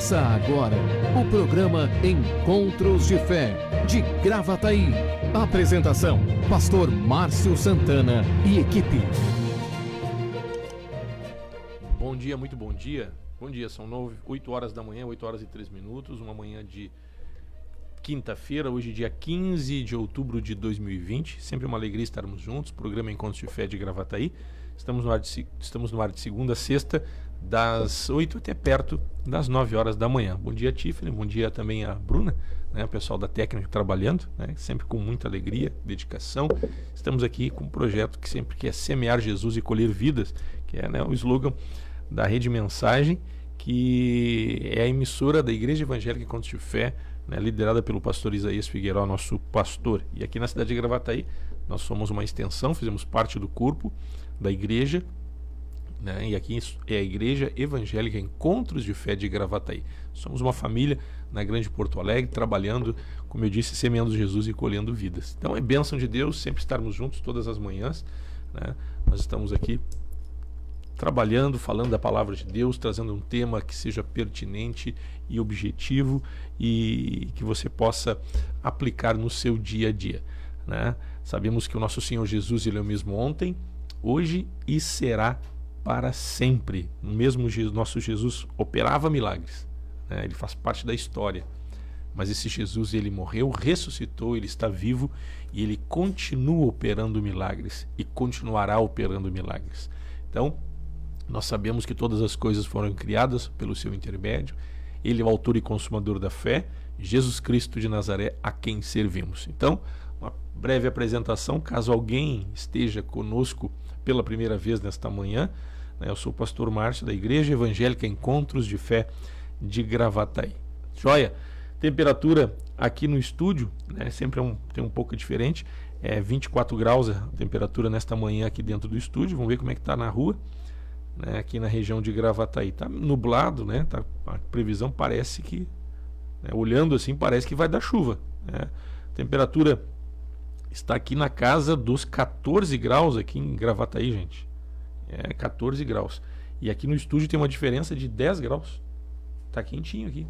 Começa agora o programa Encontros de Fé, de Gravataí. Apresentação, Pastor Márcio Santana e equipe. Bom dia, muito bom dia. Bom dia, são 8 horas da manhã, 8 horas e 3 minutos, uma manhã de quinta-feira, hoje dia 15 de outubro de 2020. Sempre uma alegria estarmos juntos, programa Encontros de Fé de Gravataí. Estamos no ar de segunda a sexta, das 8 até perto das 9 horas da manhã. Bom dia, Tiffany, bom dia também a Bruna, né, o pessoal da técnica trabalhando, né, sempre com muita alegria, dedicação. Estamos aqui com um projeto que sempre quer semear Jesus e colher vidas, que é, né, o slogan da Rede Mensagem, que é a emissora da Igreja Evangélica Encontros de Fé, né, liderada pelo pastor Isaías Figueiró, nosso pastor. E aqui na cidade de Gravataí, nós somos uma extensão, fizemos parte do corpo da igreja, né, e aqui é a Igreja Evangélica Encontros de Fé de Gravataí. Somos uma família na Grande Porto Alegre, trabalhando, como eu disse, semeando Jesus e colhendo vidas. Então é bênção de Deus sempre estarmos juntos todas as manhãs, né? Nós estamos aqui trabalhando, falando da palavra de Deus, trazendo um tema que seja pertinente e objetivo e que você possa aplicar no seu dia a dia, né? Sabemos que o nosso Senhor Jesus, Ele é o mesmo ontem, hoje e será para sempre. O mesmo nosso Jesus operava milagres, né? Ele faz parte da história, mas esse Jesus, Ele morreu, ressuscitou, Ele está vivo e Ele continua operando milagres e continuará operando milagres. Então, nós sabemos que todas as coisas foram criadas pelo seu intermédio. Ele é o autor e consumador da fé, Jesus Cristo de Nazaré, a quem servimos. Então, uma breve apresentação, caso alguém esteja conosco pela primeira vez nesta manhã, né, eu sou o pastor Márcio, da Igreja Evangélica Encontros de Fé de Gravataí. Joia? Temperatura aqui no estúdio, né, sempre tem um pouco diferente, é 24 graus a temperatura nesta manhã aqui dentro do estúdio. Vamos ver como é que está na rua. Né, aqui na região de Gravataí está nublado, né, a previsão parece que, né, olhando assim, parece que vai dar chuva, né. A temperatura está aqui na casa dos 14 graus aqui em Gravataí, gente, 14 graus, e aqui no estúdio tem uma diferença de 10 graus, tá quentinho aqui.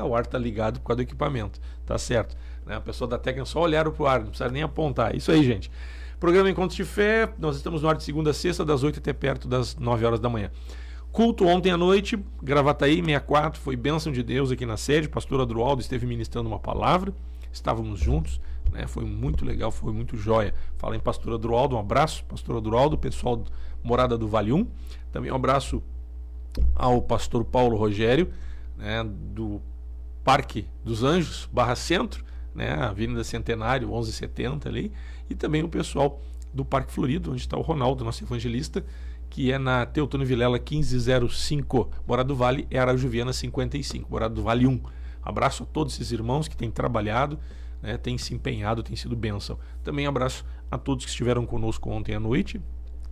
O ar está ligado por causa do equipamento, tá certo, né? A pessoa da técnica só olharam pro ar, não precisa nem apontar. Isso aí, gente. Programa Encontros de Fé, nós estamos no ar de segunda a sexta, das 8 até perto das 9 horas da manhã. Culto ontem à noite, Gravataí 64, foi bênção de Deus aqui na sede. Pastor Adroaldo esteve ministrando uma palavra, estávamos juntos, né? Foi muito legal, foi muito joia. Fala em Pastor Adroaldo, um abraço, Pastor Adroaldo, pessoal Morada do Vale 1. Também um abraço ao Pastor Paulo Rogério, né, do Parque dos Anjos, Barra Centro, né, Avenida Centenário, 1170 ali, e também o pessoal do Parque Florido, onde está o Ronaldo, nosso evangelista, que é na Teotônio Vilela 1505, Morada do Vale é Araújo Viana 55, Morada do Vale 1. Abraço a todos esses irmãos que têm trabalhado, né, têm se empenhado, têm sido bênção. Também abraço a todos que estiveram conosco ontem à noite,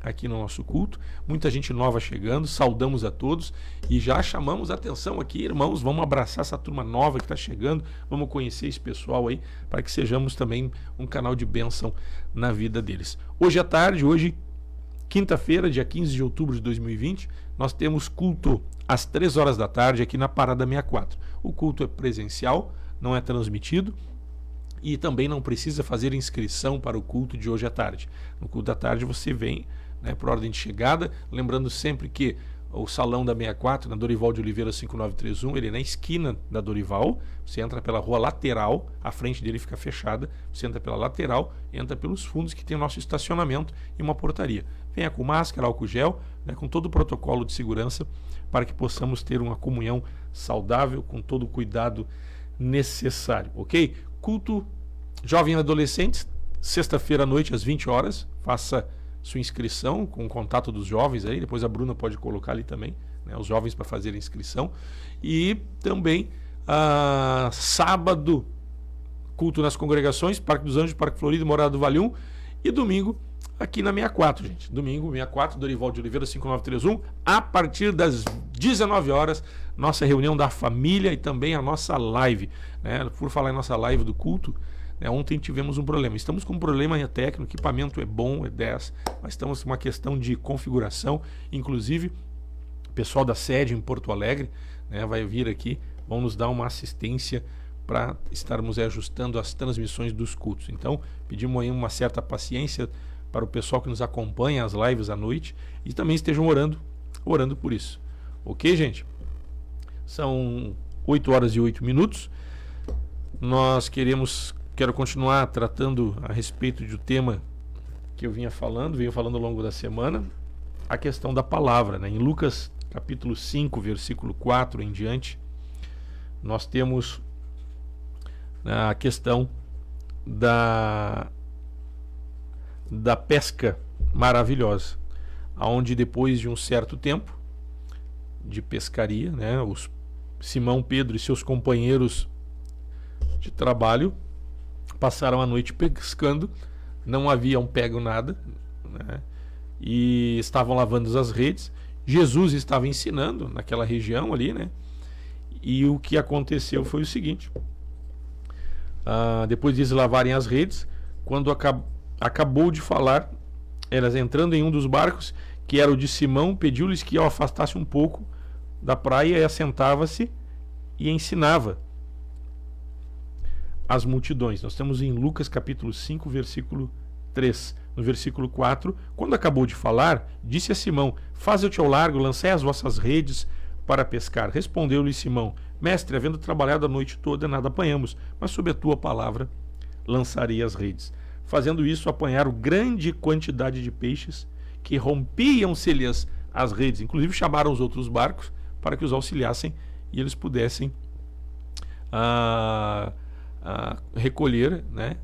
aqui no nosso culto, muita gente nova chegando, saudamos a todos e já chamamos a atenção aqui, irmãos, vamos abraçar essa turma nova que está chegando, vamos conhecer esse pessoal aí, para que sejamos também um canal de bênção na vida deles. Hoje à tarde, hoje, quinta-feira, dia 15 de outubro de 2020, nós temos culto às 3 horas da tarde aqui na Parada 64. O culto é presencial, não é transmitido, e também não precisa fazer inscrição para o culto de hoje à tarde. No culto da tarde você vem, né, por ordem de chegada, lembrando sempre que o salão da 64, na Dorival de Oliveira 5931, ele é na esquina da Dorival, você entra pela rua lateral, a frente dele fica fechada, você entra pela lateral, entra pelos fundos que tem o nosso estacionamento e uma portaria. Venha com máscara, álcool gel, né, com todo o protocolo de segurança, para que possamos ter uma comunhão saudável, com todo o cuidado necessário, ok? Culto Jovem e Adolescentes, sexta-feira à noite às 20 horas, faça sua inscrição com o contato dos jovens aí, depois a Bruna pode colocar ali também, né, os jovens para fazer a inscrição. E também sábado, culto nas congregações, Parque dos Anjos, Parque Florido, Morada do Vale 1, e domingo aqui na 64, gente. Domingo, 64, Dorival de Oliveira 5931, a partir das 19 horas, nossa reunião da família e também a nossa live, né? Por falar em nossa live do culto, né, ontem tivemos um problema. Estamos com um problema técnico, o equipamento é bom, é 10, mas estamos com uma questão de configuração. Inclusive, o pessoal da sede em Porto Alegre, né, vai vir aqui, vão nos dar uma assistência para estarmos ajustando as transmissões dos cultos. Então, pedimos aí uma certa paciência para o pessoal que nos acompanha as lives à noite e também estejam orando por isso. Ok, gente? São 8 horas e 8 minutos. Quero continuar tratando a respeito do tema que eu venho falando ao longo da semana, a questão da palavra, né? Em Lucas capítulo 5, versículo 4 em diante, nós temos a questão da pesca maravilhosa, onde depois de um certo tempo de pescaria, né, Simão Pedro e seus companheiros de trabalho passaram a noite pescando, não haviam pego nada, né, e estavam lavando as redes. Jesus estava ensinando naquela região ali, né, e o que aconteceu foi o seguinte: depois de lavarem as redes, quando acabou de falar, elas entrando em um dos barcos, que era o de Simão, pediu-lhes que o afastasse um pouco da praia e assentava-se e ensinava as multidões. Nós estamos em Lucas capítulo 5, versículo 3. No versículo 4, quando acabou de falar, disse a Simão: faze-te ao largo, lancei as vossas redes para pescar. Respondeu-lhe Simão: mestre, havendo trabalhado a noite toda, nada apanhamos, mas sob a tua palavra lançarei as redes. Fazendo isso, apanharam grande quantidade de peixes, que rompiam-se-lhes as redes. Inclusive chamaram os outros barcos para que os auxiliassem e eles pudessem recolher, né,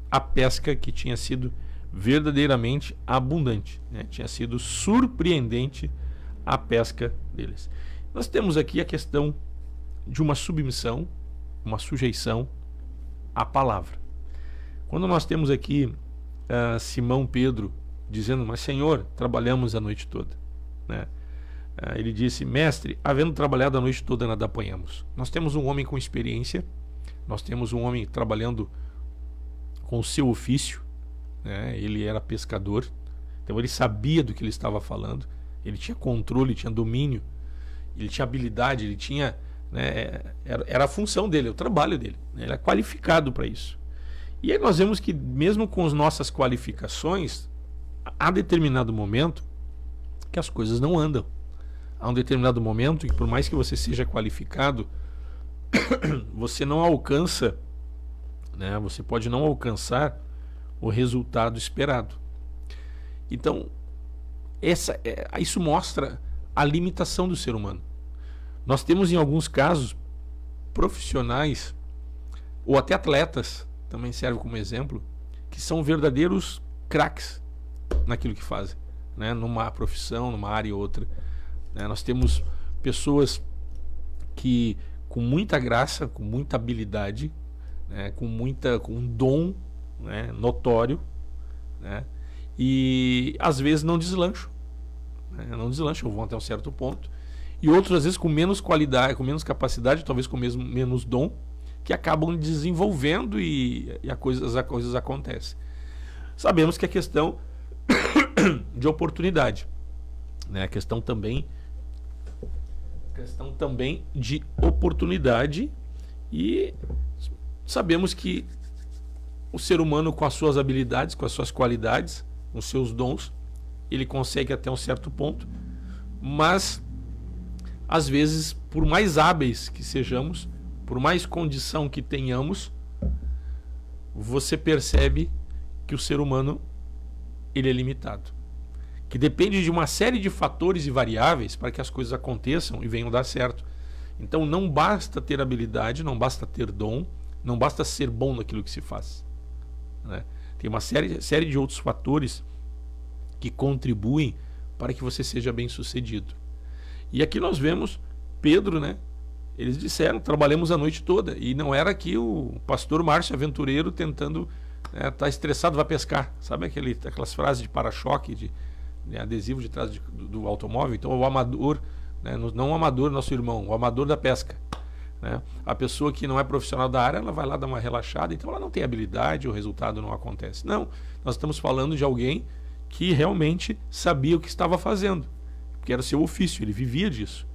a pesca que tinha sido verdadeiramente abundante, né? Tinha sido surpreendente a pesca deles. Nós temos aqui a questão de uma submissão, uma sujeição à palavra. Quando nós temos aqui Simão Pedro dizendo: mas Senhor, trabalhamos a noite toda, né? Ele disse: mestre, havendo trabalhado a noite toda, nada apanhamos. Nós temos um homem com experiência, nós temos um homem trabalhando com o seu ofício, né? Ele era pescador, então ele sabia do que ele estava falando, ele tinha controle, tinha domínio, ele tinha habilidade, ele tinha, né, era a função dele, o trabalho dele, né? Ele é qualificado para isso. E aí nós vemos que mesmo com as nossas qualificações, há determinado momento que as coisas não andam. Há um determinado momento que, por mais que você seja qualificado, você não alcança, né? Você pode não alcançar o resultado esperado. Então, isso mostra a limitação do ser humano. Nós temos, em alguns casos, profissionais ou até atletas, também serve como exemplo, que são verdadeiros craques naquilo que fazem, né? Numa profissão, numa área ou outra, né? Nós temos pessoas que, com muita graça, com muita habilidade, né? com um dom, né, notório, né? E às vezes não deslancham, né? Não deslancham, vão até um certo ponto. E outros, às vezes, com menos qualidade, com menos capacidade, talvez com menos dom, que acabam desenvolvendo e as coisas acontecem. Sabemos que a questão de oportunidade, né? A questão também de oportunidade, e sabemos que o ser humano, com as suas habilidades, com as suas qualidades, com os seus dons, ele consegue até um certo ponto, mas às vezes, por mais hábeis que sejamos, por mais condição que tenhamos, você percebe que o ser humano, ele é limitado, que depende de uma série de fatores e variáveis para que as coisas aconteçam e venham dar certo. Então não basta ter habilidade, não basta ter dom, não basta ser bom naquilo que se faz, né? Tem uma série de outros fatores que contribuem para que você seja bem sucedido. E aqui nós vemos Pedro, né? Eles disseram: trabalhamos a noite toda. E não era aqui o pastor Márcio aventureiro tentando, tá estressado, vai pescar. Sabe aquelas frases de para-choque, de adesivo de trás do automóvel? Então o amador, né? Não o amador, nosso irmão, o amador da pesca, né? A pessoa que não é profissional da área, ela vai lá dar uma relaxada, então ela não tem habilidade, o resultado não acontece. Não, nós estamos falando de alguém que realmente sabia o que estava fazendo, que era o seu ofício, ele vivia disso.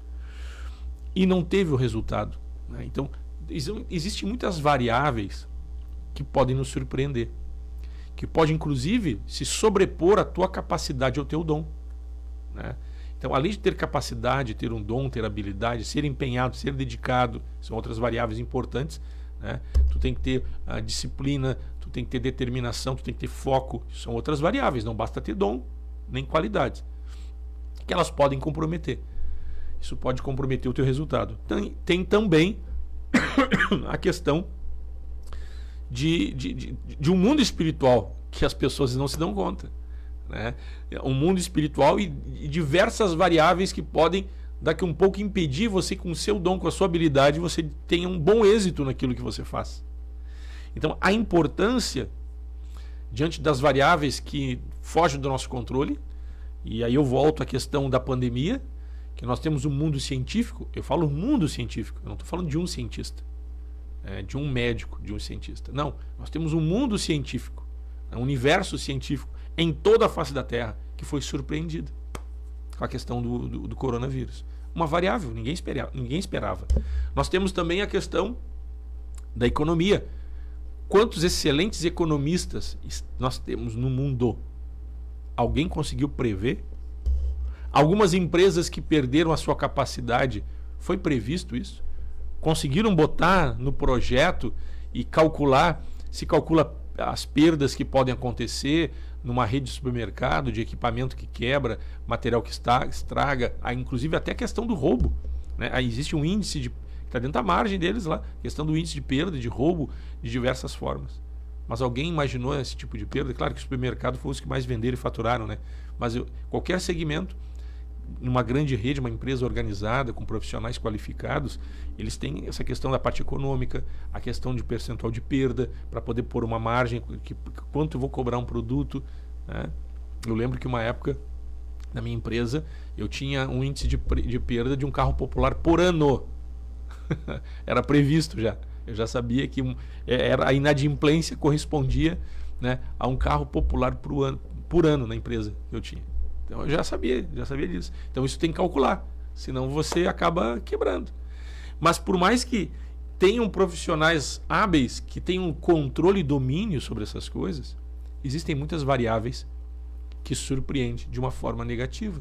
e não teve o resultado, né? Então, existem muitas variáveis que podem nos surpreender, que pode inclusive se sobrepor à tua capacidade, ao teu dom, né? Então, além de ter capacidade, ter um dom, ter habilidade, ser empenhado, ser dedicado, são outras variáveis importantes, né? Tu tem que ter a disciplina, tu tem que ter determinação, tu tem que ter foco, são outras variáveis, não basta ter dom, nem qualidades, que elas podem comprometer. Isso pode comprometer o teu resultado. Tem também a questão de um mundo espiritual que as pessoas não se dão conta, né? Um mundo espiritual e diversas variáveis que podem daqui um pouco impedir você, com o seu dom, com a sua habilidade, você tenha um bom êxito naquilo que você faz. Então, a importância diante das variáveis que fogem do nosso controle, e aí eu volto à questão da pandemia, que nós temos um mundo científico. Eu falo mundo científico, eu não estou falando de um cientista, de um médico, de um cientista. Não, nós temos um mundo científico, um universo científico em toda a face da Terra que foi surpreendido com a questão do coronavírus. Uma variável, ninguém esperava. Nós temos também a questão da economia. Quantos excelentes economistas nós temos no mundo? Alguém conseguiu prever? Algumas empresas que perderam a sua capacidade, foi previsto isso? Conseguiram botar no projeto e calcular, se calcula as perdas que podem acontecer numa rede de supermercado, de equipamento que quebra, material que estraga, inclusive até a questão do roubo, né? Aí existe um índice que está dentro da margem deles lá, questão do índice de perda, de roubo, de diversas formas. Mas alguém imaginou esse tipo de perda? Claro que o supermercado foi os que mais venderam e faturaram, né? Mas qualquer segmento, numa grande rede, uma empresa organizada, com profissionais qualificados, eles têm essa questão da parte econômica, a questão de percentual de perda, para poder pôr uma margem, quanto eu vou cobrar um produto, né? Eu lembro que uma época, na minha empresa, eu tinha um índice de perda de um carro popular por ano. Era previsto já. Eu já sabia que a inadimplência correspondia, né, a um carro popular por ano na empresa que eu tinha. Então eu já sabia disso. Então isso tem que calcular, senão você acaba quebrando. Mas por mais que tenham profissionais hábeis que tenham controle e domínio sobre essas coisas, existem muitas variáveis que surpreendem de uma forma negativa.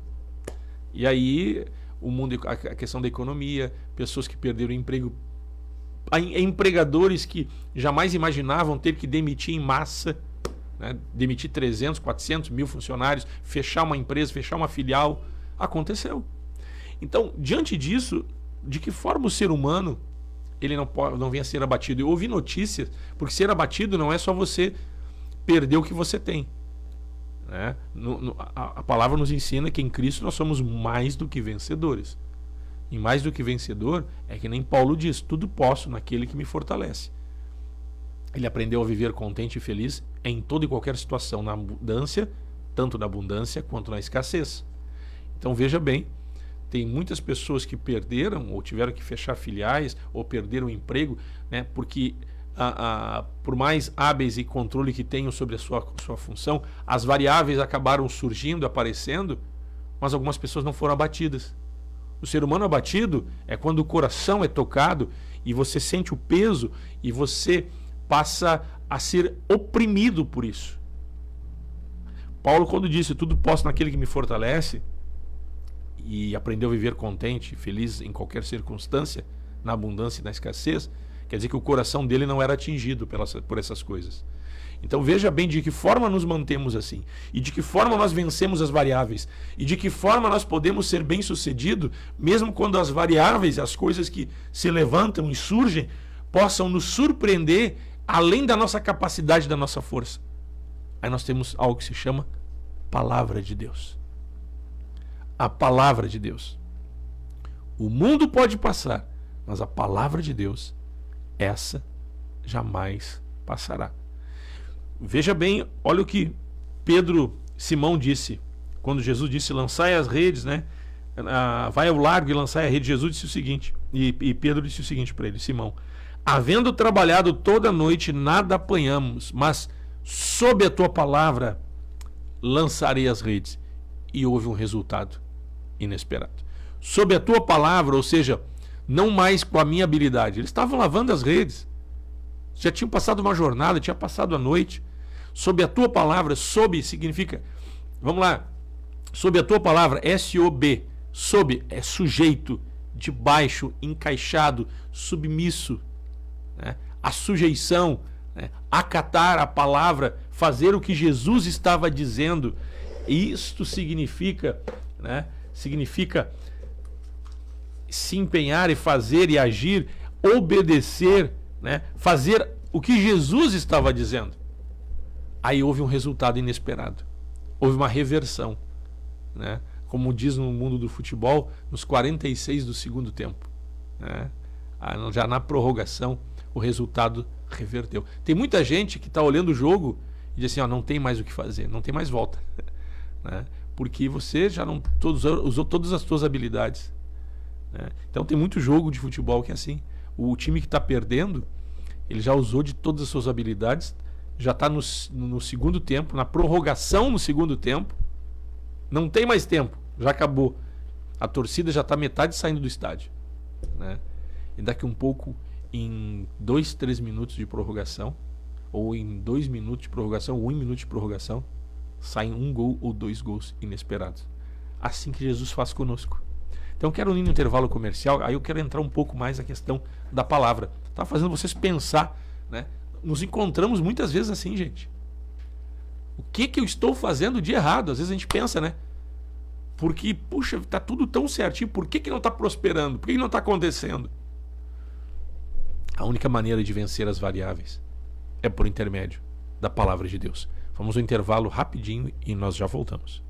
E aí a questão da economia, pessoas que perderam o emprego, empregadores que jamais imaginavam ter que demitir em massa, né? Demitir 300, 400 mil funcionários, fechar uma empresa, fechar uma filial, aconteceu. Então, diante disso, de que forma o ser humano ele não vem a ser abatido? Eu ouvi notícias, porque ser abatido não é só você perder o que você tem, né? A palavra nos ensina que em Cristo nós somos mais do que vencedores. E mais do que vencedor é que nem Paulo diz: tudo posso naquele que me fortalece. Ele aprendeu a viver contente e feliz em toda e qualquer situação, na abundância, tanto na abundância quanto na escassez. Então veja bem, tem muitas pessoas que perderam ou tiveram que fechar filiais ou perderam o emprego, né, porque por mais hábeis e controle que tenham sobre a sua função, as variáveis acabaram surgindo, aparecendo, mas algumas pessoas não foram abatidas. O ser humano abatido é quando o coração é tocado e você sente o peso e você passa a ser oprimido por isso. Paulo, quando disse tudo posso naquele que me fortalece, e aprendeu a viver contente, feliz em qualquer circunstância, na abundância e na escassez, quer dizer que o coração dele não era atingido por essas coisas. Então veja bem de que forma nos mantemos assim, e de que forma nós vencemos as variáveis, e de que forma nós podemos ser bem-sucedidos, mesmo quando as variáveis, as coisas que se levantam e surgem, possam nos surpreender além da nossa capacidade, da nossa força. Aí nós temos algo que se chama Palavra de Deus. A Palavra de Deus. O mundo pode passar, mas a Palavra de Deus, essa jamais passará. Veja bem, olha o que Simão disse, quando Jesus disse: lançai as redes, né? Vai ao largo e lançai a rede. Jesus disse o seguinte, e Pedro disse o seguinte para ele: Simão, havendo trabalhado toda a noite, nada apanhamos, mas sob a tua palavra lançarei as redes. E houve um resultado inesperado. Sob a tua palavra, ou seja, não mais com a minha habilidade. Eles estavam lavando as redes. Já tinham passado uma jornada, tinha passado a noite. Sob a tua palavra, sob significa, vamos lá, sob a tua palavra, S-O-B, sob é sujeito, debaixo, encaixado, submisso, né? A sujeição, né? Acatar a palavra, fazer o que Jesus estava dizendo. Isto significa, né? Significa se empenhar e fazer e agir, obedecer, né? Fazer o que Jesus estava dizendo. Aí houve um resultado inesperado. Houve uma reversão, né? Como diz no mundo do futebol, nos 46 do segundo tempo, né? Já na prorrogação, o resultado reverteu. Tem muita gente que está olhando o jogo e diz assim, ó, não tem mais o que fazer, não tem mais volta, né? Porque você já não usou todas as suas habilidades, né? Então tem muito jogo de futebol que é assim. O time que está perdendo, ele já usou de todas as suas habilidades, já está no segundo tempo, na prorrogação no segundo tempo, não tem mais tempo, já acabou. A torcida já está metade saindo do estádio, né? E daqui um pouco, em 2, 3 minutos de prorrogação, ou em 2 minutos de prorrogação, ou 1 minuto de prorrogação, saem 1 gol ou 2 gols inesperados. Assim que Jesus faz conosco. Então quero ir no intervalo comercial, aí eu quero entrar um pouco mais na questão da palavra. Tá fazendo vocês pensar, né? Nos encontramos muitas vezes assim, gente. O que eu estou fazendo de errado? Às vezes a gente pensa, né? Porque, puxa, tá tudo tão certinho, por que não está prosperando? Por que não está acontecendo? A única maneira de vencer as variáveis é por intermédio da palavra de Deus. Vamos ao intervalo rapidinho e nós já voltamos.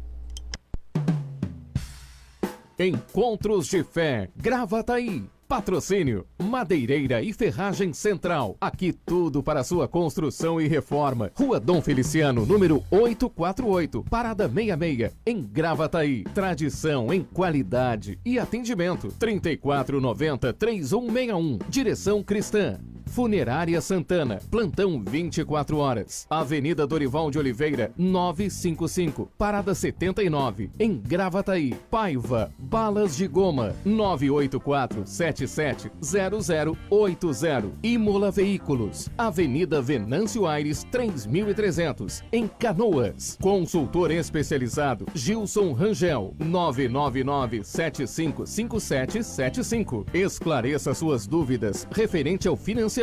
Encontros de Fé, Gravataí. Patrocínio, Madeireira e Ferragem Central. Aqui tudo para sua construção e reforma. Rua Dom Feliciano, número 848, Parada 66, em Gravataí. Tradição em qualidade e atendimento. 3490-3161. Direção Cristã. Funerária Santana, plantão 24 horas. Avenida Dorival de Oliveira, 955, Parada 79, em Gravataí. Paiva, balas de goma, 984-770080. Imola Veículos, Avenida Venâncio Aires, 3300, em Canoas. Consultor especializado, Gilson Rangel, 999-755775. Esclareça suas dúvidas referente ao financiamento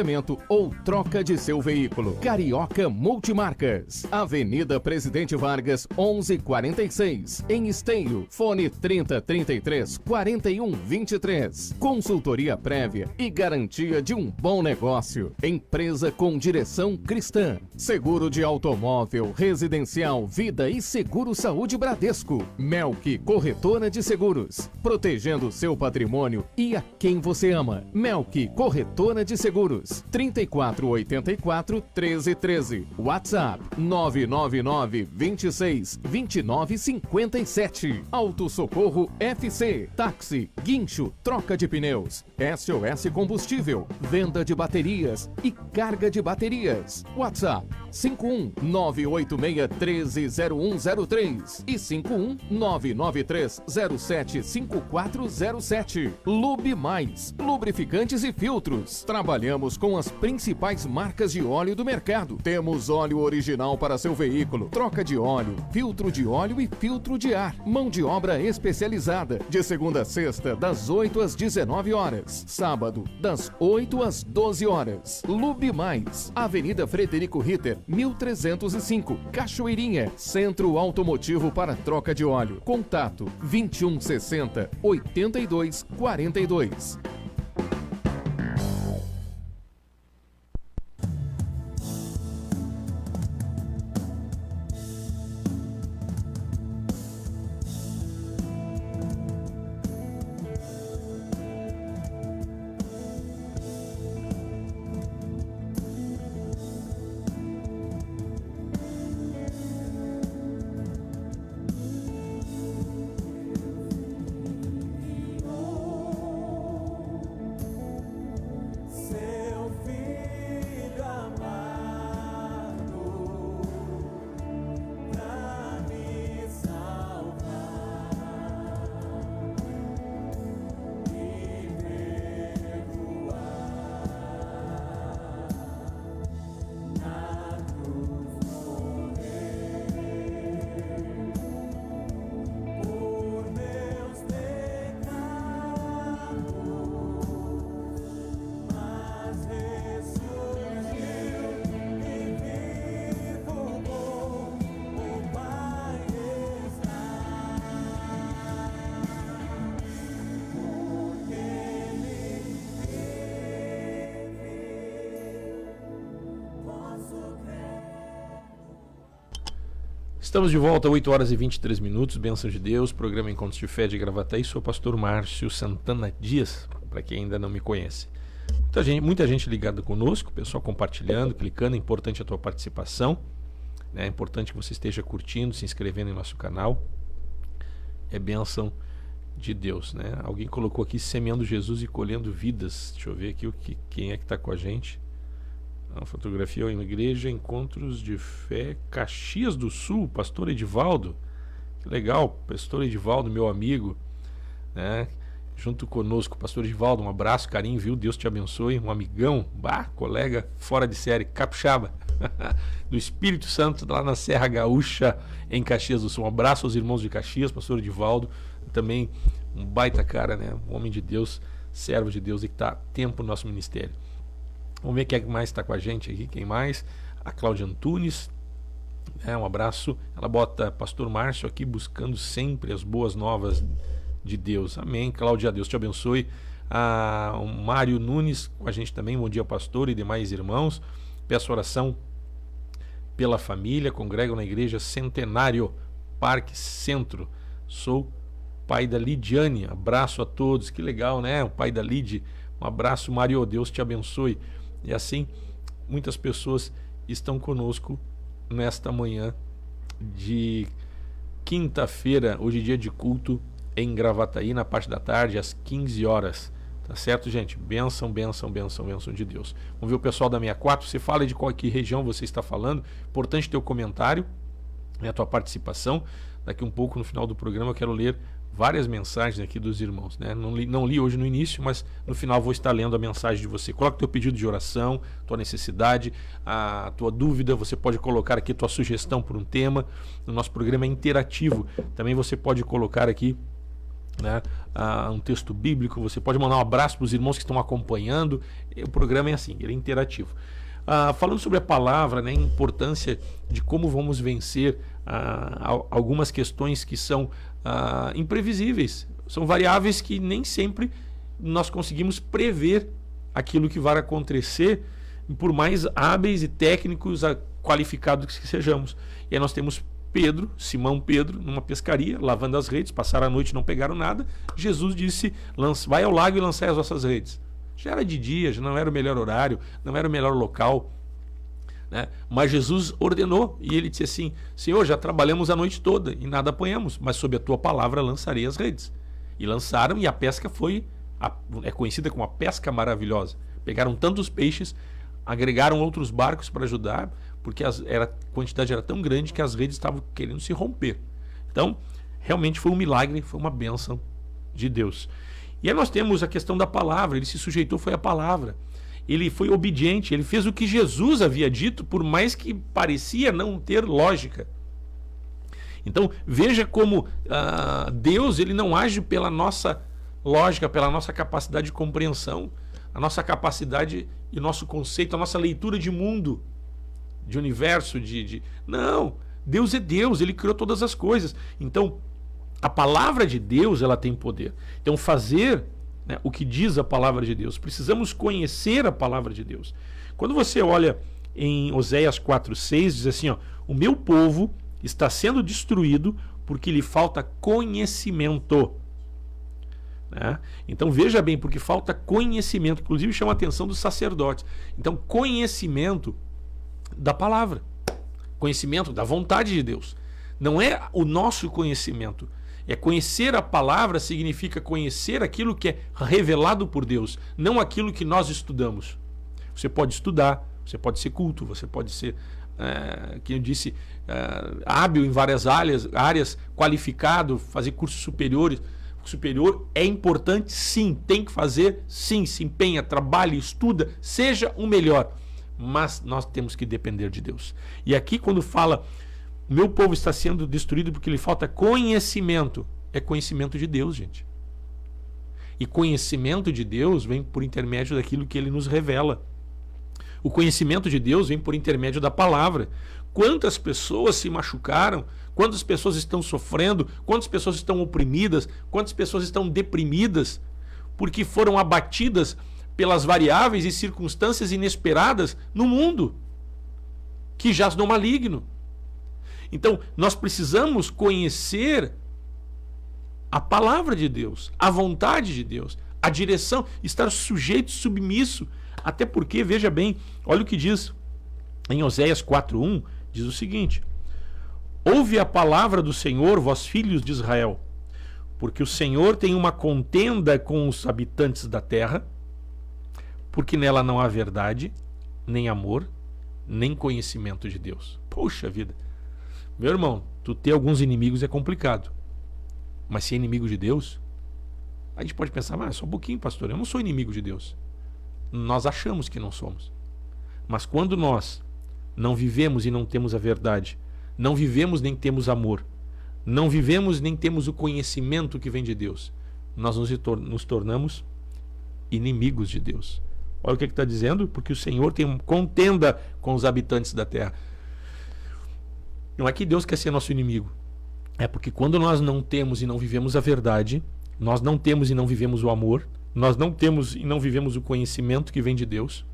ou troca de seu veículo. Carioca Multimarcas, Avenida Presidente Vargas, 1146, em Esteio. Fone 3033-4123. Consultoria prévia e garantia de um bom negócio. Empresa com direção cristã. Seguro de automóvel, residencial, vida e seguro saúde Bradesco. Melk Corretora de Seguros, protegendo seu patrimônio e a quem você ama. Melk Corretora de Seguros. 3484-1313. WhatsApp 999-26-2957. Auto Socorro FC. Táxi, guincho, troca de pneus. SOS Combustível. Venda de baterias e carga de baterias. WhatsApp 51986130103 e 51993075407. Lube Mais, lubrificantes e filtros. Trabalhamos com as principais marcas de óleo do mercado. Temos óleo original para seu veículo, troca de óleo, filtro de óleo e filtro de ar. Mão de obra especializada, de segunda a sexta, das 8 às 19 horas. Sábado, das 8 às 12 horas. Lube Mais, Avenida Frederico Ritter, 1305, Cachoeirinha. Centro Automotivo para troca de óleo. Contato 2160-8242. Estamos de volta, 8 horas e 23 minutos, bênção de Deus, programa Encontros de Fé de Gravataí. Sou o pastor Márcio Santana Dias, para quem ainda não me conhece. Muita gente ligada conosco, pessoal compartilhando, clicando, é importante a tua participação, né? É importante que você esteja curtindo, se inscrevendo em nosso canal. É bênção de Deus, né? Alguém colocou aqui, semeando Jesus e colhendo vidas. Deixa eu ver aqui quem é que está com a gente. A fotografia em igreja, Encontros de Fé, Caxias do Sul, pastor Edivaldo. Que legal, pastor Edivaldo, meu amigo, né? Junto conosco, pastor Edivaldo, um abraço, carinho, viu? Deus te abençoe, um amigão, colega fora de série, capixaba, do Espírito Santo, lá na Serra Gaúcha, em Caxias do Sul. Um abraço aos irmãos de Caxias, pastor Edivaldo, também um baita cara, né? Um homem de Deus, servo de Deus e que está tempo no nosso ministério. Vamos ver quem mais está com a gente aqui. Quem mais? A Cláudia Antunes. Um abraço. Ela bota pastor Márcio aqui buscando sempre as boas novas de Deus. Amém. Cláudia, Deus te abençoe. O Mário Nunes com a gente também. Bom dia, pastor e demais irmãos. Peço oração pela família. Congrego na igreja Centenário, Parque Centro. Sou pai da Lidiane. Abraço a todos. Que legal, né? O pai da Lid. Um abraço, Mário. Deus te abençoe. E assim, muitas pessoas estão conosco nesta manhã de quinta-feira, hoje dia de culto em Gravataí, na parte da tarde, às 15 horas. Tá certo, gente? Bênção, bênção, bênção, bênção de Deus. Vamos ver o pessoal da 64. Você fala de qual que região você está falando. Importante ter o comentário, a tua participação. Daqui um pouco, no final do programa, eu quero ler várias mensagens aqui dos irmãos, né? Não li hoje no início, mas no final vou estar lendo a mensagem de você. Coloca o teu pedido de oração, tua necessidade, a tua dúvida. Você pode colocar aqui tua sugestão por um tema. O nosso programa é interativo. Também você pode colocar aqui, né, um texto bíblico. Você pode mandar um abraço para os irmãos que estão acompanhando. O programa é assim, ele é interativo. Falando sobre a palavra, né, a importância de como vamos vencer algumas questões que são imprevisíveis, são variáveis que nem sempre nós conseguimos prever aquilo que vai acontecer, por mais hábeis e técnicos, qualificados que sejamos. E aí nós temos Simão Pedro, numa pescaria, lavando as redes, passaram a noite e não pegaram nada. Jesus disse, vai ao lago e lançai as vossas redes. Já era de dia, já não era o melhor horário, não era o melhor local, né? Mas Jesus ordenou e ele disse assim: Senhor, já trabalhamos a noite toda e nada apanhamos, mas sob a tua palavra lançarei as redes. E lançaram, e a pesca é conhecida como a pesca maravilhosa. Pegaram tantos peixes, agregaram outros barcos para ajudar, porque a quantidade era tão grande que as redes estavam querendo se romper. Então, realmente foi um milagre, foi uma bênção de Deus. E aí nós temos a questão da palavra. Ele se sujeitou, foi a palavra. Ele foi obediente, ele fez o que Jesus havia dito, por mais que parecia não ter lógica. Então, veja como Deus, ele não age pela nossa lógica, pela nossa capacidade de compreensão, a nossa capacidade e nosso conceito, a nossa leitura de mundo, de universo, Não, Deus é Deus, ele criou todas as coisas. Então, a palavra de Deus, ela tem poder. Então, fazer, né, o que diz a palavra de Deus, precisamos conhecer a palavra de Deus. Quando você olha em Oséias 4:6, diz assim, o meu povo está sendo destruído porque lhe falta conhecimento. Né? Então veja bem, porque falta conhecimento, inclusive chama a atenção dos sacerdotes. Então, conhecimento da palavra, conhecimento da vontade de Deus. Não é o nosso conhecimento. É conhecer a palavra, significa conhecer aquilo que é revelado por Deus, não aquilo que nós estudamos. Você pode estudar, você pode ser culto, você pode ser, que eu disse, hábil em várias áreas, qualificado, fazer cursos superiores. O superior é importante, sim, tem que fazer, sim, se empenha, trabalhe, estuda, seja o melhor. Mas nós temos que depender de Deus. E aqui quando fala, o meu povo está sendo destruído porque lhe falta conhecimento, é conhecimento de Deus, gente. E conhecimento de Deus vem por intermédio daquilo que ele nos revela. O conhecimento de Deus vem por intermédio da palavra. Quantas pessoas se machucaram, quantas pessoas estão sofrendo, quantas pessoas estão oprimidas, quantas pessoas estão deprimidas, porque foram abatidas pelas variáveis e circunstâncias inesperadas no mundo, que jaz no maligno. Então, nós precisamos conhecer a palavra de Deus, a vontade de Deus, a direção, estar sujeito, submisso. Até porque, veja bem, olha o que diz em Oséias 4:1, diz o seguinte: ouve a palavra do Senhor, vós filhos de Israel, porque o Senhor tem uma contenda com os habitantes da terra, porque nela não há verdade, nem amor, nem conhecimento de Deus. Poxa vida. Meu irmão, tu ter alguns inimigos é complicado. Mas ser inimigo de Deus, a gente pode pensar, só um pouquinho, pastor, eu não sou inimigo de Deus. Nós achamos que não somos. Mas quando nós não vivemos e não temos a verdade, não vivemos nem temos amor, não vivemos nem temos o conhecimento que vem de Deus, nós nos tornamos inimigos de Deus. Olha o que está dizendo, porque o Senhor tem uma contenda com os habitantes da terra. Não é que Deus quer ser nosso inimigo. É porque quando nós não temos e não vivemos a verdade, nós não temos e não vivemos o amor, nós não temos e não vivemos o conhecimento que vem de Deus,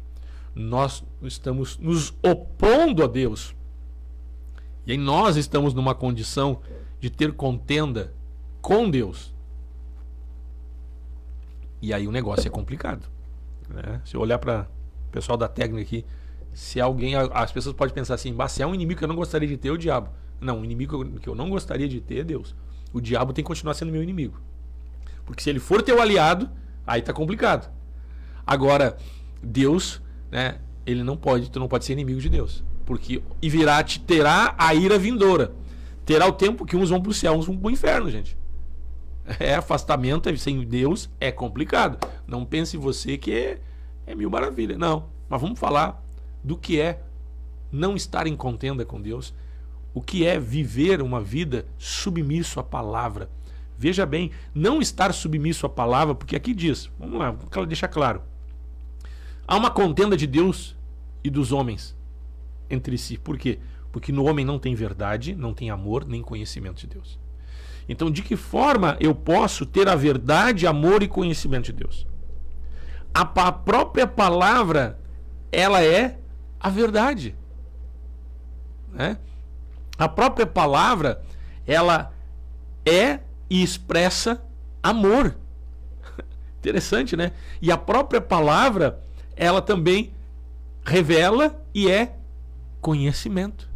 nós estamos nos opondo a Deus. E aí nós estamos numa condição de ter contenda com Deus. E aí o negócio é complicado, né? Se eu olhar para o pessoal da técnica aqui, se alguém, as pessoas podem pensar assim, se é um inimigo que eu não gostaria de ter, é o diabo. Não, o inimigo que eu não gostaria de ter é Deus. O diabo tem que continuar sendo meu inimigo. Porque se ele for teu aliado, aí tá complicado. Agora, Deus, né, tu não pode ser inimigo de Deus. Porque terá a ira vindoura. Terá o tempo que uns vão pro céu, uns vão pro inferno, gente. Afastamento sem Deus é complicado. Não pense você que é mil maravilha. Não, mas vamos falar do que é não estar em contenda com Deus. O que é viver uma vida submisso à palavra. Veja bem, não estar submisso à palavra, porque aqui diz, vamos lá, vou deixar claro. Há uma contenda de Deus e dos homens entre si. Por quê? Porque no homem não tem verdade, não tem amor, nem conhecimento de Deus. Então, de que forma eu posso ter a verdade, amor e conhecimento de Deus? A própria palavra, ela é a verdade, né? A própria palavra, ela é e expressa amor. Interessante, né? E a própria palavra, ela também revela e é conhecimento.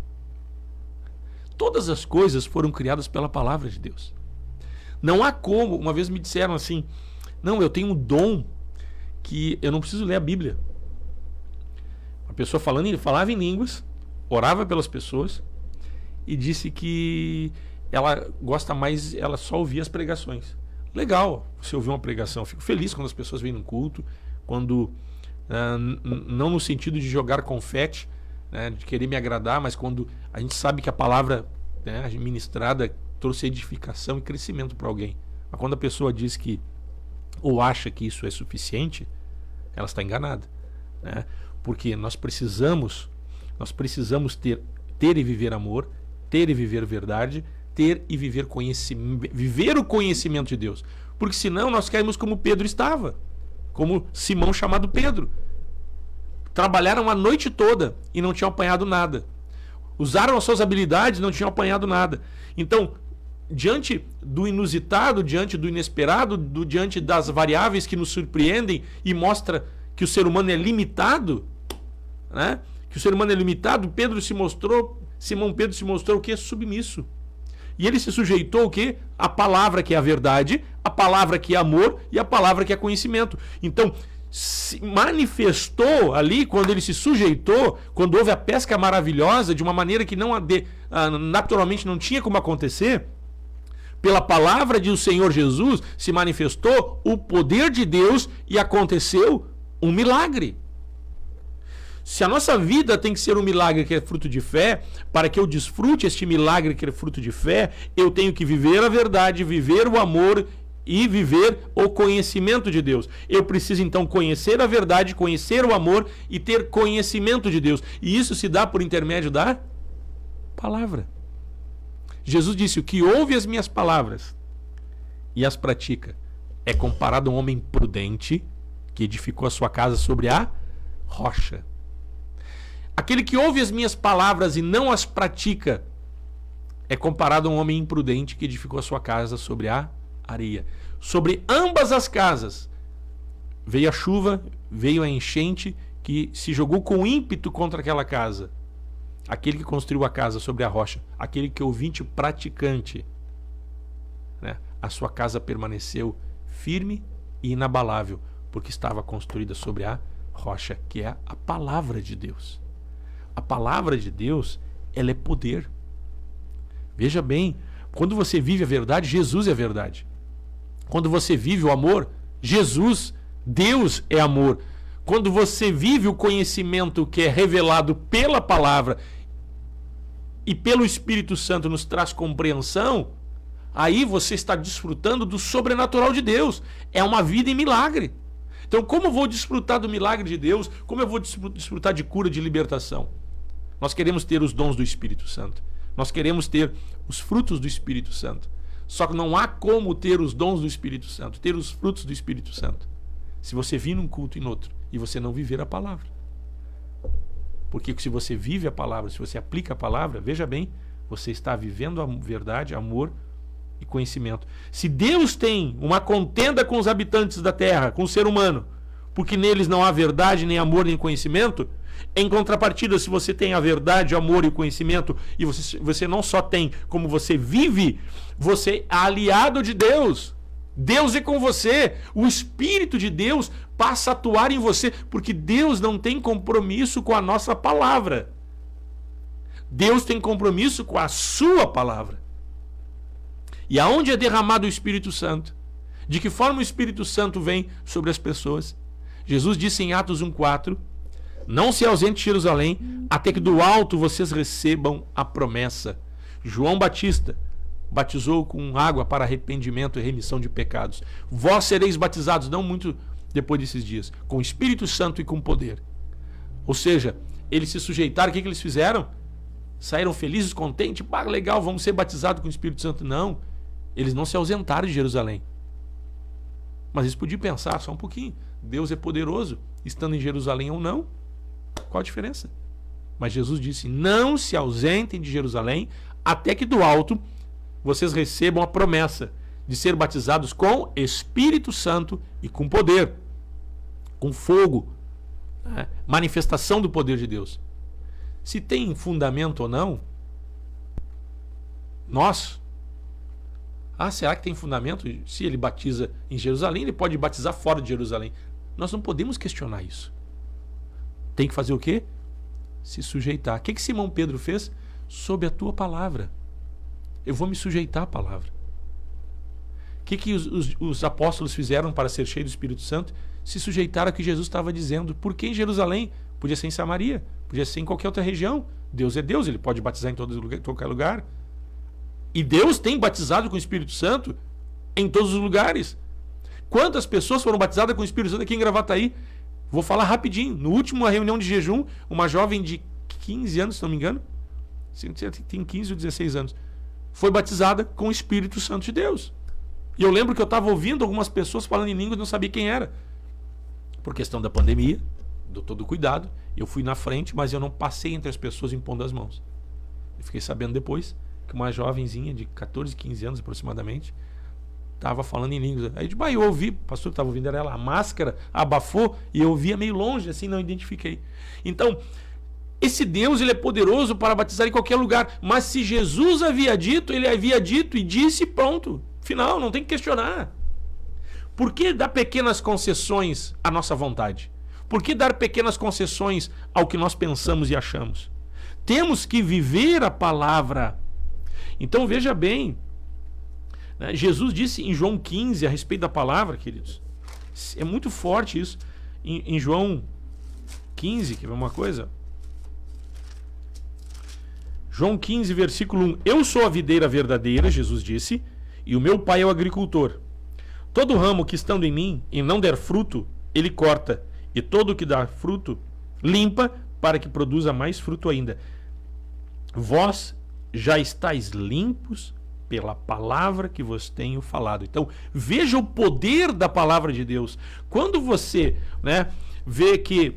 Todas as coisas foram criadas pela palavra de Deus. Não há como, uma vez me disseram assim, não, eu tenho um dom que eu não preciso ler a Bíblia. A pessoa falava em línguas, orava pelas pessoas, e disse que ela gosta mais, ela só ouvia as pregações. Legal, você ouvir uma pregação. Fico feliz quando as pessoas vêm num culto, quando não no sentido de jogar confete, né, de querer me agradar, mas quando a gente sabe que a palavra, né, ministrada trouxe edificação e crescimento para alguém. Mas quando a pessoa diz que ou acha que isso é suficiente, ela está enganada, né? Porque nós precisamos ter e viver amor, ter e viver verdade, ter e viver viver o conhecimento de Deus. Porque senão nós caímos como Pedro estava, como Simão chamado Pedro. Trabalharam a noite toda e não tinham apanhado nada. Usaram as suas habilidades e não tinham apanhado nada. Então, diante do inusitado, diante do inesperado, diante das variáveis que nos surpreendem e mostra que o ser humano é limitado, né? Que o ser humano é limitado, Simão Pedro se mostrou o quê? Submisso. E ele se sujeitou o quê? A palavra que é a verdade, a palavra que é amor e a palavra que é conhecimento. Então, se manifestou ali, quando ele se sujeitou, quando houve a pesca maravilhosa, de uma maneira que naturalmente não tinha como acontecer, pela palavra do Senhor Jesus, se manifestou o poder de Deus e aconteceu um milagre. Se a nossa vida tem que ser um milagre que é fruto de fé, para que eu desfrute este milagre que é fruto de fé, eu tenho que viver a verdade, viver o amor e viver o conhecimento de Deus. Eu preciso então conhecer a verdade, conhecer o amor e ter conhecimento de Deus. E isso se dá por intermédio da palavra. Jesus disse: o que ouve as minhas palavras e as pratica é comparado a um homem prudente que edificou a sua casa sobre a rocha. Aquele que ouve as minhas palavras e não as pratica é comparado a um homem imprudente que edificou a sua casa sobre a areia. Sobre ambas as casas veio a chuva, veio a enchente, que se jogou com ímpeto contra aquela casa. Aquele que construiu a casa sobre a rocha, aquele que é ouvinte praticante, né? A sua casa permaneceu firme e inabalável, porque estava construída sobre a rocha, que é a palavra de Deus. A palavra de Deus, ela é poder. Veja bem, quando você vive a verdade, Jesus é a verdade. Quando você vive o amor, Jesus, Deus é amor. Quando você vive o conhecimento que é revelado pela palavra e pelo Espírito Santo nos traz compreensão, aí você está desfrutando do sobrenatural de Deus. É uma vida em milagre. Então, como eu vou desfrutar do milagre de Deus? Como eu vou desfrutar de cura, de libertação? Nós queremos ter os dons do Espírito Santo. Nós queremos ter os frutos do Espírito Santo. Só que não há como ter os dons do Espírito Santo, ter os frutos do Espírito Santo, se você vir num culto e no outro e você não viver a palavra. Porque se você vive a palavra, se você aplica a palavra, veja bem, você está vivendo a verdade, amor e conhecimento. Se Deus tem uma contenda com os habitantes da terra, com o ser humano, porque neles não há verdade, nem amor, nem conhecimento, em contrapartida, se você tem a verdade, o amor e o conhecimento, e você não só tem, como você vive, você é aliado de Deus. Deus é com você. O Espírito de Deus passa a atuar em você, porque Deus não tem compromisso com a nossa palavra. Deus tem compromisso com a sua palavra. E aonde é derramado o Espírito Santo? De que forma o Espírito Santo vem sobre as pessoas? Jesus disse em Atos 1,4: não se ausente de Jerusalém, até que do alto vocês recebam a promessa. João Batista batizou com água para arrependimento e remissão de pecados. Vós sereis batizados, não muito depois desses dias, com o Espírito Santo e com poder. Ou seja, eles se sujeitaram, o que eles fizeram? Saíram felizes, contentes, legal, vamos ser batizados com o Espírito Santo. Não, eles não se ausentaram de Jerusalém. Mas eles podiam pensar só um pouquinho, Deus é poderoso, estando em Jerusalém ou não. Qual a diferença? Mas Jesus disse: não se ausentem de Jerusalém, até que do alto vocês recebam a promessa de ser batizados com Espírito Santo e com poder, com fogo, né? Manifestação do poder de Deus. Se tem fundamento ou não, será que tem fundamento? Se ele batiza em Jerusalém, ele pode batizar fora de Jerusalém. Nós não podemos questionar isso. Tem que fazer o quê? Se sujeitar. O que Simão Pedro fez? Sob a tua palavra. Eu vou me sujeitar à palavra. O que os apóstolos fizeram para ser cheios do Espírito Santo? Se sujeitaram ao que Jesus estava dizendo. Por que em Jerusalém? Podia ser em Samaria, podia ser em qualquer outra região. Deus é Deus, Ele pode batizar em qualquer lugar. E Deus tem batizado com o Espírito Santo em todos os lugares. Quantas pessoas foram batizadas com o Espírito Santo aqui em Gravataí? Vou falar rapidinho. No último reunião de jejum, uma jovem de 15 anos, se não me engano, tem 15 ou 16 anos, foi batizada com o Espírito Santo de Deus. E eu lembro que eu estava ouvindo algumas pessoas falando em línguas e não sabia quem era. Por questão da pandemia, dou todo cuidado, eu fui na frente, mas eu não passei entre as pessoas impondo as mãos. Eu fiquei sabendo depois que uma jovenzinha de 14, 15 anos aproximadamente estava falando em línguas. Aí eu ouvi, o pastor que estava ouvindo era ela, a máscara abafou e eu ouvia meio longe, assim, não identifiquei. Então, esse Deus, ele é poderoso para batizar em qualquer lugar, mas se Jesus havia dito, ele havia dito e disse, pronto, final, não tem que questionar. Por que dar pequenas concessões à nossa vontade? Por que dar pequenas concessões ao que nós pensamos e achamos? Temos que viver a palavra. Então veja bem, né? Jesus disse em João 15 a respeito da palavra, queridos. É muito forte isso. Em João 15, quer ver uma coisa? João 15, versículo 1. Eu sou a videira verdadeira, Jesus disse, e o meu pai é o agricultor. Todo ramo que estando em mim e não der fruto, ele corta, e todo o que dá fruto, limpa, para que produza mais fruto ainda. Vós já estáis limpos pela palavra que vos tenho falado. Então, veja o poder da palavra de Deus. Quando você, vê que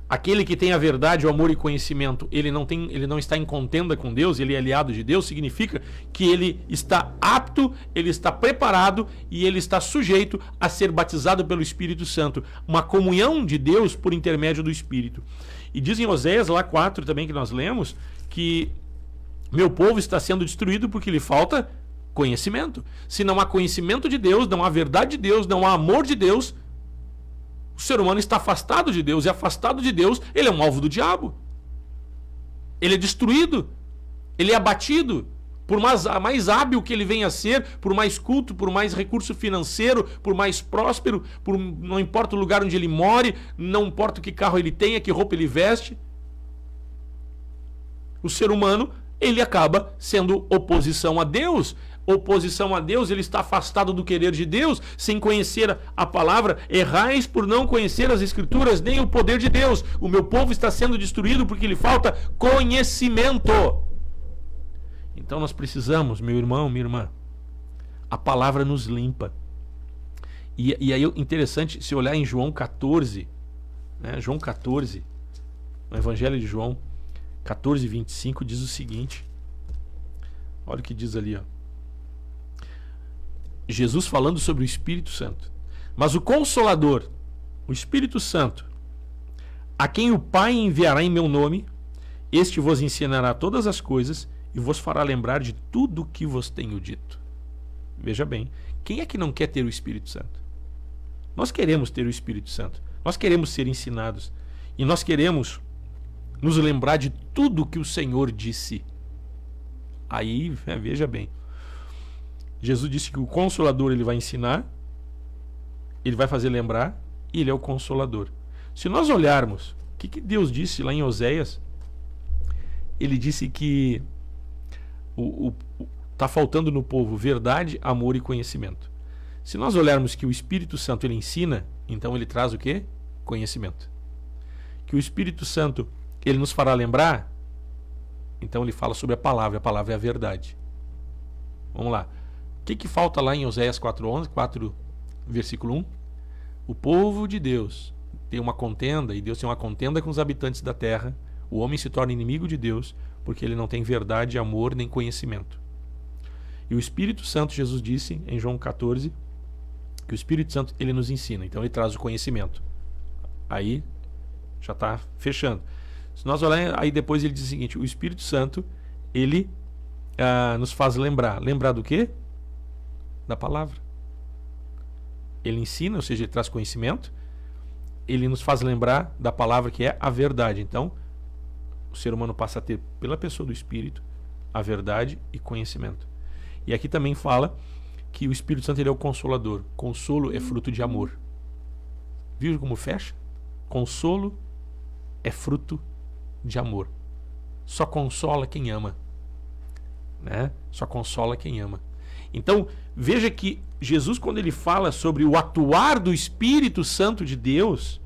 Aquele que tem a verdade, o amor e conhecimento, ele não está em contenda com Deus, ele é aliado de Deus, significa que ele está apto, ele está preparado e ele está sujeito a ser batizado pelo Espírito Santo. Uma comunhão de Deus por intermédio do Espírito. E diz em Oséias, lá 4 também que nós lemos, que meu povo está sendo destruído porque lhe falta conhecimento. Se não há conhecimento de Deus, não há verdade de Deus, não há amor de Deus, o ser humano está afastado de Deus, e afastado de Deus, ele é um alvo do diabo. Ele é destruído, ele é abatido. Por mais hábil que ele venha a ser, por mais culto, por mais recurso financeiro, por mais próspero, não importa o lugar onde ele more, não importa que carro ele tenha, que roupa ele veste, o ser humano, ele acaba sendo oposição a Deus. Oposição a Deus, ele está afastado do querer de Deus, sem conhecer a palavra. Errais por não conhecer as Escrituras, nem o poder de Deus. O meu povo está sendo destruído porque lhe falta conhecimento. Então nós precisamos, meu irmão, minha irmã, a palavra nos limpa. E aí interessante, se olhar em João 14, né? João 14, no Evangelho de João 14, 25, diz o seguinte. Olha o que diz ali, ó. Jesus falando sobre o Espírito Santo. Mas o Consolador, o Espírito Santo, a quem o Pai enviará em meu nome, este vos ensinará todas as coisas e vos fará lembrar de tudo o que vos tenho dito. Veja bem, quem é que não quer ter o Espírito Santo? Nós queremos ter o Espírito Santo. Nós queremos ser ensinados. E nós queremos nos lembrar de tudo o que o Senhor disse. Aí, veja bem. Jesus disse que o Consolador ele vai ensinar, ele vai fazer lembrar, e ele é o Consolador. Se nós olharmos, o que Deus disse lá em Oséias? Ele disse que está faltando no povo verdade, amor e conhecimento. Se nós olharmos que o Espírito Santo ele ensina, então ele traz o quê? Conhecimento. Que o Espírito Santo ele nos fará lembrar, então ele fala sobre a palavra é a verdade. Vamos lá. O que falta lá em Oséias 4:11, 4, versículo 1? O povo de Deus tem uma contenda, e Deus tem uma contenda com os habitantes da terra. O homem se torna inimigo de Deus, porque ele não tem verdade, amor, nem conhecimento. E o Espírito Santo, Jesus disse em João 14, que o Espírito Santo ele nos ensina, então ele traz o conhecimento. Aí já está fechando. Se nós olharmos, aí depois ele diz o seguinte: o Espírito Santo ele nos faz lembrar. Lembrar do quê? Da palavra. Ele ensina, ou seja, ele traz conhecimento. Ele nos faz lembrar da palavra que é a verdade. Então, o ser humano passa a ter, pela pessoa do Espírito, a verdade e conhecimento. E aqui também fala que o Espírito Santo ele é o Consolador. Consolo é fruto de amor. Viu como fecha? Consolo é fruto de amor. Só consola quem ama, né? Só consola quem ama. Então, veja que Jesus, quando ele fala sobre o atuar do Espírito Santo de Deus,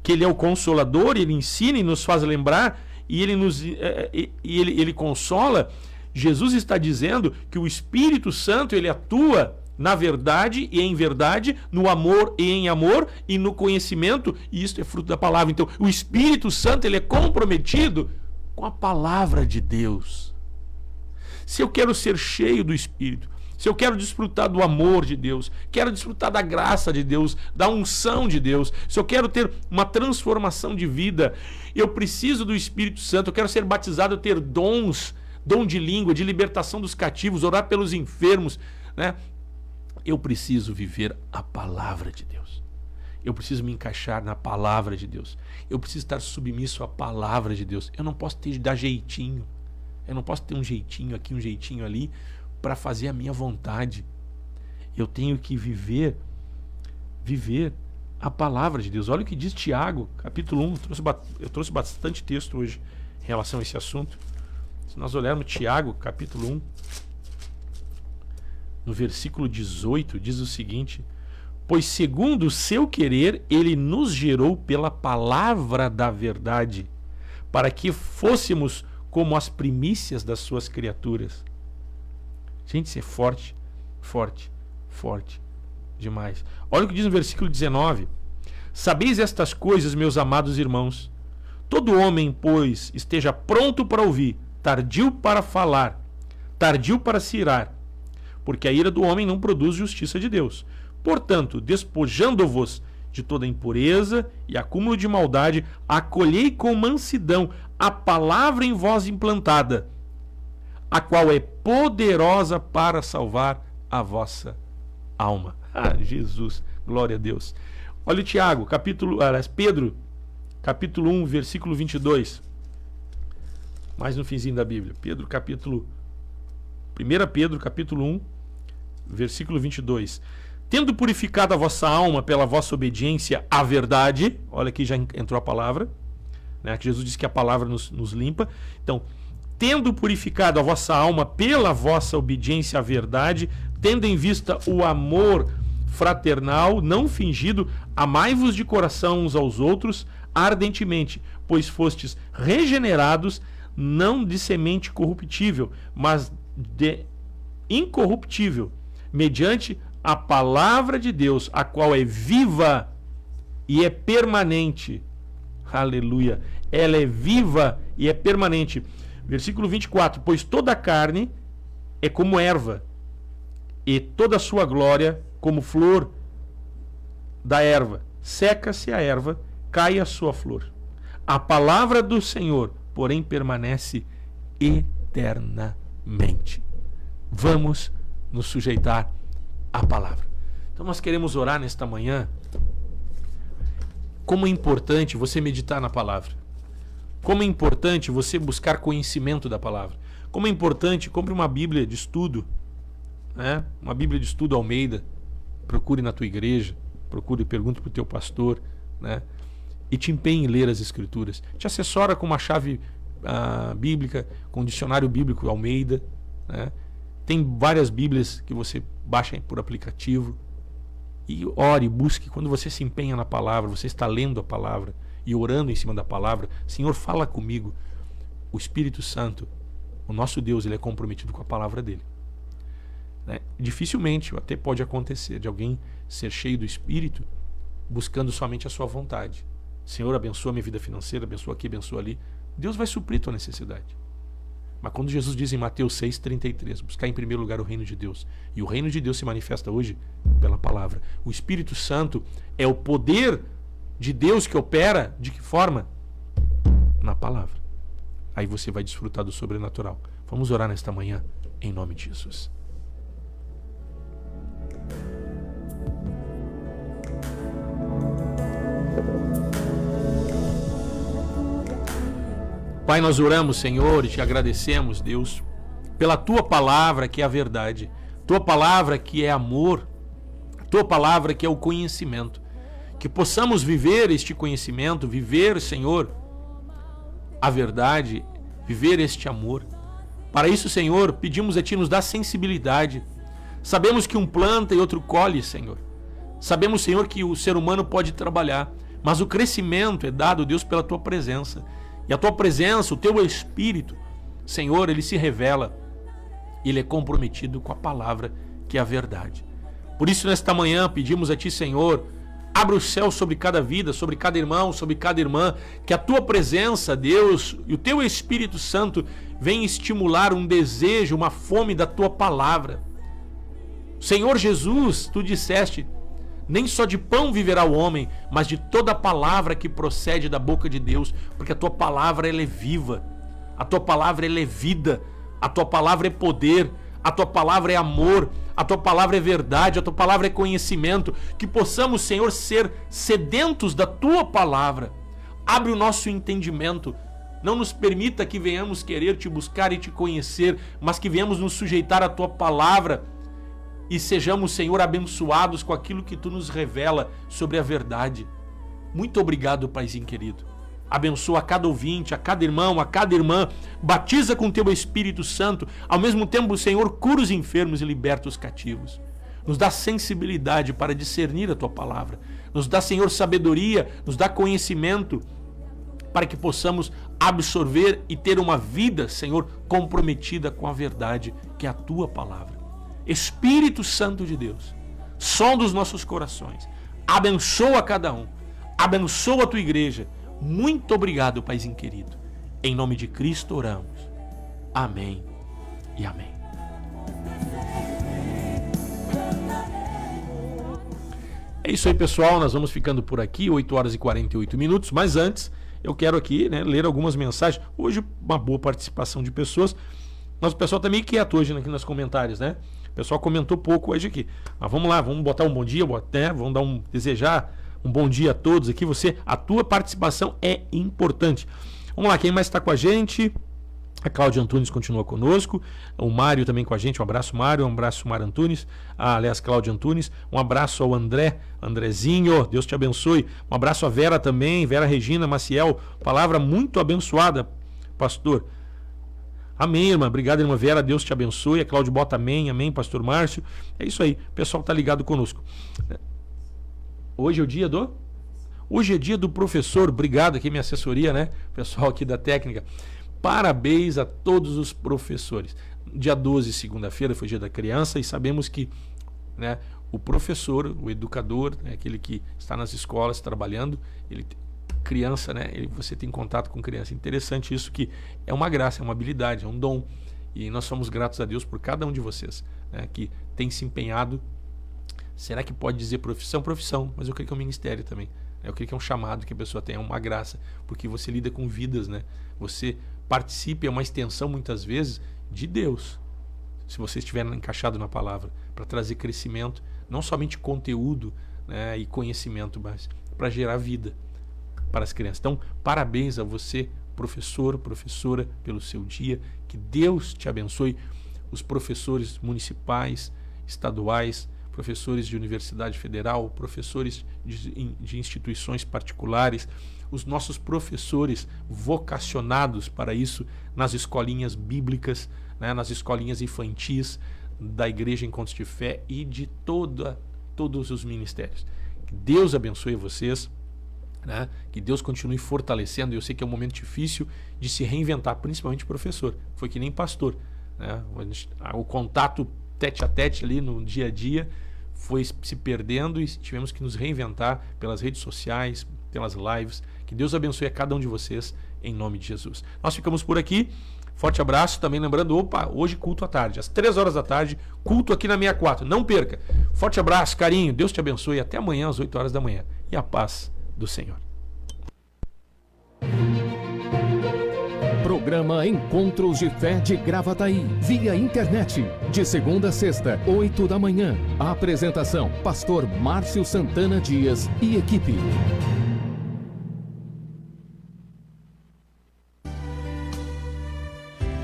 que ele é o Consolador, ele ensina e nos faz lembrar, e ele consola, Jesus está dizendo que o Espírito Santo ele atua na verdade e em verdade, no amor e em amor, e no conhecimento, e isso é fruto da palavra. Então, o Espírito Santo ele é comprometido com a palavra de Deus. Se eu quero ser cheio do Espírito, se eu quero desfrutar do amor de Deus, quero desfrutar da graça de Deus, da unção de Deus, se eu quero ter uma transformação de vida, eu preciso do Espírito Santo, eu quero ser batizado, ter dons, dom de língua, de libertação dos cativos, orar pelos enfermos, né? Eu preciso viver a palavra de Deus. Eu preciso me encaixar na palavra de Deus. Eu preciso estar submisso à palavra de Deus. Eu não posso dar jeitinho. Eu não posso ter um jeitinho aqui, um jeitinho ali, para fazer a minha vontade. Eu tenho que viver a palavra de Deus. Olha o que diz Tiago, capítulo 1. Eu trouxe bastante texto hoje em relação a esse assunto. Se nós olharmos Tiago, capítulo 1, no versículo 18, diz o seguinte: pois segundo o seu querer, ele nos gerou pela palavra da verdade, para que fôssemos como as primícias das suas criaturas. Gente, isso é forte, forte, forte demais. Olha o que diz no versículo 19: Sabeis estas coisas, meus amados irmãos. Todo homem, pois, esteja pronto para ouvir, tardio para falar, tardio para se irar, porque a ira do homem não produz justiça de Deus. Portanto, despojando-vos de toda impureza e acúmulo de maldade, acolhei com mansidão a palavra em vós implantada, a qual é poderosa para salvar a vossa alma. Ah, Jesus, glória a Deus. Olha o Tiago, Pedro, capítulo 1, versículo 22. Mais no finzinho da Bíblia. 1 Pedro, capítulo 1, versículo 22. Tendo purificado a vossa alma pela vossa obediência à verdade, olha aqui já entrou a palavra, né, que Jesus disse que a palavra nos limpa. Então, tendo purificado a vossa alma pela vossa obediência à verdade, tendo em vista o amor fraternal, não fingido, amai-vos de coração uns aos outros ardentemente, pois fostes regenerados, não de semente corruptível, mas de incorruptível, mediante a palavra de Deus, a qual é viva e é permanente. Aleluia! Ela é viva e é permanente. Versículo 24. Pois toda a carne é como erva, e toda a sua glória como flor da erva. Seca-se a erva, cai a sua flor. A palavra do Senhor, porém, permanece eternamente. Vamos nos sujeitar à palavra. Então nós queremos orar nesta manhã. Como é importante você meditar na palavra. Como é importante você buscar conhecimento da palavra. Como é importante, compre uma Bíblia de estudo, né? Uma Bíblia de estudo Almeida. Procure na tua igreja, procure, pergunte para o teu pastor, né? E te empenhe em ler as Escrituras. Te assessora com uma chave bíblica, com um dicionário bíblico Almeida, né? Tem várias Bíblias que você baixa por aplicativo. E ore, busque. Quando você se empenha na palavra, você está lendo a palavra e orando em cima da palavra, Senhor, fala comigo. O Espírito Santo, o nosso Deus, ele é comprometido com a palavra dele. Né? Dificilmente até pode acontecer de alguém ser cheio do Espírito buscando somente a sua vontade. Senhor, abençoa minha vida financeira, abençoa aqui, abençoa ali. Deus vai suprir tua necessidade. Mas quando Jesus diz em Mateus 6,33, buscar em primeiro lugar o reino de Deus, e o reino de Deus se manifesta hoje pela palavra. O Espírito Santo é o poder de Deus que opera de que forma? Na palavra. Aí você vai desfrutar do sobrenatural. Vamos orar nesta manhã em nome de Jesus. Pai, nós oramos, Senhor, e te agradecemos, Deus, pela Tua palavra que é a verdade, Tua palavra que é amor, Tua palavra que é o conhecimento. Que possamos viver este conhecimento, viver, Senhor, a verdade, viver este amor. Para isso, Senhor, pedimos a Ti, nos dá sensibilidade. Sabemos que um planta e outro colhe, Senhor. Sabemos, Senhor, que o ser humano pode trabalhar, mas o crescimento é dado, Deus, pela Tua presença. E a Tua presença, o Teu Espírito, Senhor, Ele se revela. Ele é comprometido com a palavra que é a verdade. Por isso, nesta manhã, pedimos a Ti, Senhor, abra o céu sobre cada vida, sobre cada irmão, sobre cada irmã, que a Tua presença, Deus, e o Teu Espírito Santo venha estimular um desejo, uma fome da Tua palavra. Senhor Jesus, Tu disseste, nem só de pão viverá o homem, mas de toda a palavra que procede da boca de Deus, porque a Tua palavra ela é viva, a Tua palavra ela é vida, a Tua palavra é poder, a Tua palavra é amor, a Tua palavra é verdade, a Tua palavra é conhecimento. Que possamos, Senhor, ser sedentos da Tua palavra. Abre o nosso entendimento. Não nos permita que venhamos querer Te buscar e Te conhecer, mas que venhamos nos sujeitar à Tua palavra e sejamos, Senhor, abençoados com aquilo que Tu nos revela sobre a verdade. Muito obrigado, Paizinho querido. Abençoa a cada ouvinte, a cada irmão, a cada irmã. Batiza com Teu Espírito Santo. Ao mesmo tempo, Senhor, cura os enfermos e liberta os cativos. Nos dá sensibilidade para discernir a Tua palavra. Nos dá, Senhor, sabedoria, nos dá conhecimento para que possamos absorver e ter uma vida, Senhor, comprometida com a verdade, que é a Tua palavra. Espírito Santo de Deus, sonda os nossos corações, abençoa cada um, Abençoa a tua igreja. Muito obrigado, Paizinho querido. Em nome de Cristo oramos. Amém e amém. É isso aí, pessoal. Nós vamos ficando por aqui, 8 horas e 48 minutos. Mas antes, eu quero aqui, né, ler algumas mensagens. Hoje, uma boa participação de pessoas. Mas o pessoal tá meio quieto hoje aqui nos comentários, né? O pessoal comentou pouco hoje aqui. Mas vamos lá, vamos botar um bom dia, né? Vamos desejar um bom dia a todos aqui. A tua participação é importante. Vamos lá, quem mais está com a gente? A Cláudia Antunes continua conosco. O Mário também com a gente. Um abraço, Mário. Um abraço, Mário Antunes. Aliás, Cláudia Antunes. Um abraço ao Andrezinho. Deus te abençoe. Um abraço à Vera também. Vera Regina Maciel. Palavra muito abençoada, pastor. Amém, irmã. Obrigado, irmã Vera. Deus te abençoe. A Cláudia bota amém. Amém, pastor Márcio. É isso aí. O pessoal tá ligado conosco. Hoje é o dia do... Hoje é dia do professor. Obrigado aqui, minha assessoria, né? Pessoal aqui da técnica. Parabéns a todos os professores. Dia 12, segunda-feira, foi dia da criança e sabemos que, né, o professor, o educador, né, aquele que está nas escolas trabalhando, criança, né, você tem contato com criança. Interessante isso, que é uma graça, é uma habilidade, é um dom. E nós somos gratos a Deus por cada um de vocês, né, que tem se empenhado. Será que pode dizer profissão? Profissão, mas eu creio que é um ministério também. Eu creio que é um chamado que a pessoa tem, é uma graça, porque você lida com vidas, né? Você participa, é uma extensão muitas vezes de Deus, se você estiver encaixado na palavra, para trazer crescimento, não somente conteúdo, né, e conhecimento, mas para gerar vida para as crianças. Então, parabéns a você, professor, professora, pelo seu dia, que Deus te abençoe, os professores municipais, estaduais, professores de universidade federal, professores de instituições particulares, os nossos professores vocacionados para isso nas escolinhas bíblicas, né, nas escolinhas infantis da Igreja Encontros de Fé e de todos os ministérios. Que Deus abençoe vocês, né, que Deus continue fortalecendo. Eu sei que é um momento difícil de se reinventar, principalmente professor. Foi que nem pastor, né? O contato tete a tete ali no dia a dia foi se perdendo e tivemos que nos reinventar pelas redes sociais, pelas lives. Que Deus abençoe a cada um de vocês, em nome de Jesus. Nós ficamos por aqui. Forte abraço. Também lembrando, hoje culto à tarde, às 3 horas da tarde, culto aqui na 64. Não perca. Forte abraço, carinho. Deus te abençoe. Até amanhã, às 8 horas da manhã. E a paz do Senhor. Programa Encontros de Fé de Gravataí, via internet, de segunda a sexta, 8 da manhã. A apresentação, pastor Márcio Santana Dias e equipe.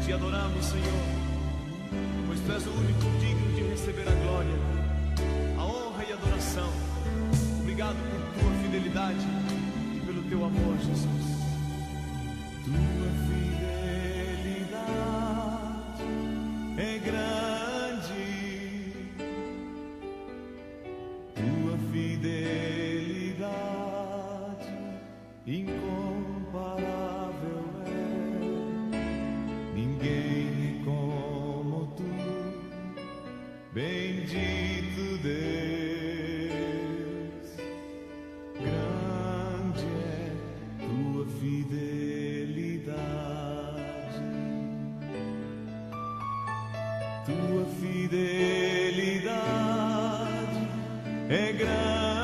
Te adoramos, Senhor, pois Tu és o único digno de receber a glória, a honra e a adoração. Obrigado por Tua fidelidade e pelo Teu amor, Jesus. Tua fidelidade é grande, Tua fidelidade incomparável é. Ninguém é como Tu, bendito Deus. Grande é Tua fidelidade, Tua fidelidade é grande.